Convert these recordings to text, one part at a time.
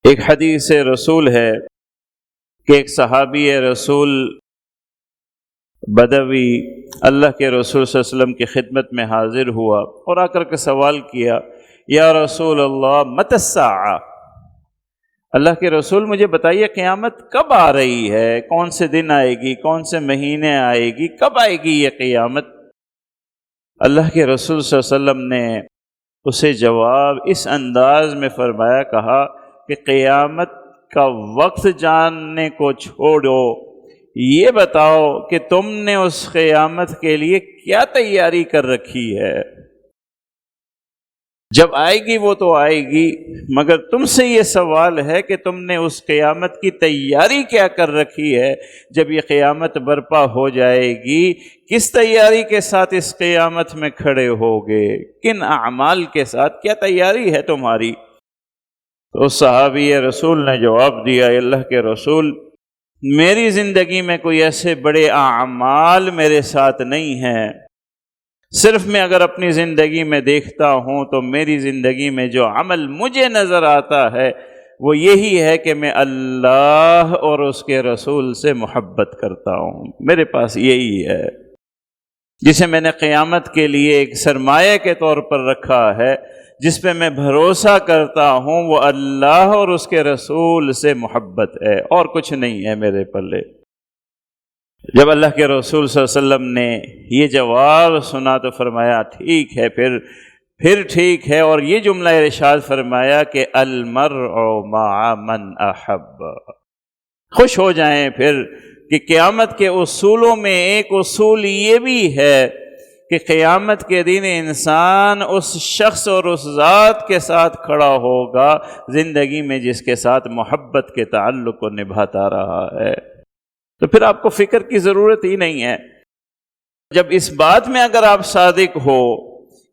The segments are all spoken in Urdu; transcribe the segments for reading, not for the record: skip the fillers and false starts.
ایک حدیث رسول ہے کہ ایک صحابی رسول بدوی اللہ کے رسول صلی اللہ علیہ وسلم کی خدمت میں حاضر ہوا اور آ کر کے سوال کیا، یا رسول اللہ متی الساعہ، اللہ کے رسول مجھے بتائیے قیامت کب آ رہی ہے، کون سے دن آئے گی، کون سے مہینے آئے گی، کب آئے گی یہ قیامت؟ اللہ کے رسول صلی اللہ علیہ وسلم نے اسے جواب اس انداز میں فرمایا، کہا کہ قیامت کا وقت جاننے کو چھوڑو، یہ بتاؤ کہ تم نے اس قیامت کے لیے کیا تیاری کر رکھی ہے؟ جب آئے گی وہ تو آئے گی، مگر تم سے یہ سوال ہے کہ تم نے اس قیامت کی تیاری کیا کر رکھی ہے؟ جب یہ قیامت برپا ہو جائے گی، کس تیاری کے ساتھ اس قیامت میں کھڑے ہوگے؟ کن اعمال کے ساتھ؟ کیا تیاری ہے تمہاری؟ تو اس صحابی رسول نے جواب دیا، اللہ کے رسول میری زندگی میں کوئی ایسے بڑے اعمال میرے ساتھ نہیں ہیں، صرف میں اگر اپنی زندگی میں دیکھتا ہوں تو میری زندگی میں جو عمل مجھے نظر آتا ہے وہ یہی ہے کہ میں اللہ اور اس کے رسول سے محبت کرتا ہوں، میرے پاس یہی ہے جسے میں نے قیامت کے لیے ایک سرمایہ کے طور پر رکھا ہے، جس پہ میں بھروسہ کرتا ہوں، وہ اللہ اور اس کے رسول سے محبت ہے، اور کچھ نہیں ہے میرے پلے۔ جب اللہ کے رسول صلی اللہ علیہ وسلم نے یہ جواب سنا تو فرمایا ٹھیک ہے، پھر ٹھیک ہے، اور یہ جملہ ارشاد فرمایا کہ المرء مع من احب۔ خوش ہو جائیں پھر کہ قیامت کے اصولوں میں ایک اصول یہ بھی ہے کہ قیامت کے دن انسان اس شخص اور اس ذات کے ساتھ کھڑا ہوگا زندگی میں جس کے ساتھ محبت کے تعلق کو نبھاتا رہا ہے، تو پھر آپ کو فکر کی ضرورت ہی نہیں ہے۔ جب اس بات میں اگر آپ صادق ہو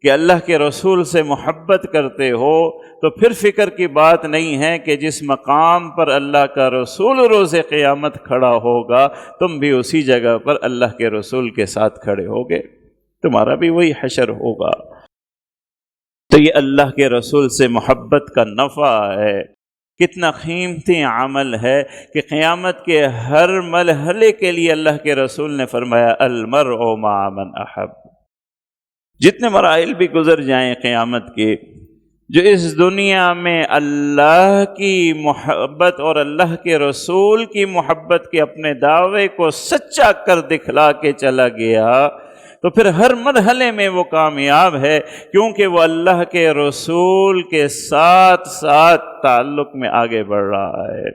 کہ اللہ کے رسول سے محبت کرتے ہو تو پھر فکر کی بات نہیں ہے کہ جس مقام پر اللہ کا رسول روز قیامت کھڑا ہوگا تم بھی اسی جگہ پر اللہ کے رسول کے ساتھ کھڑے ہوگے، تمہارا بھی وہی حشر ہوگا۔ تو یہ اللہ کے رسول سے محبت کا نفع ہے، کتنا قیمتی عمل ہے کہ قیامت کے ہر مرحلے کے لیے اللہ کے رسول نے فرمایا المرء مع من احب۔ جتنے مراحل بھی گزر جائیں قیامت کے، جو اس دنیا میں اللہ کی محبت اور اللہ کے رسول کی محبت کے اپنے دعوے کو سچا کر دکھلا کے چلا گیا تو پھر ہر مرحلے میں وہ کامیاب ہے، کیونکہ وہ اللہ کے رسول کے ساتھ ساتھ تعلق میں آگے بڑھ رہا ہے۔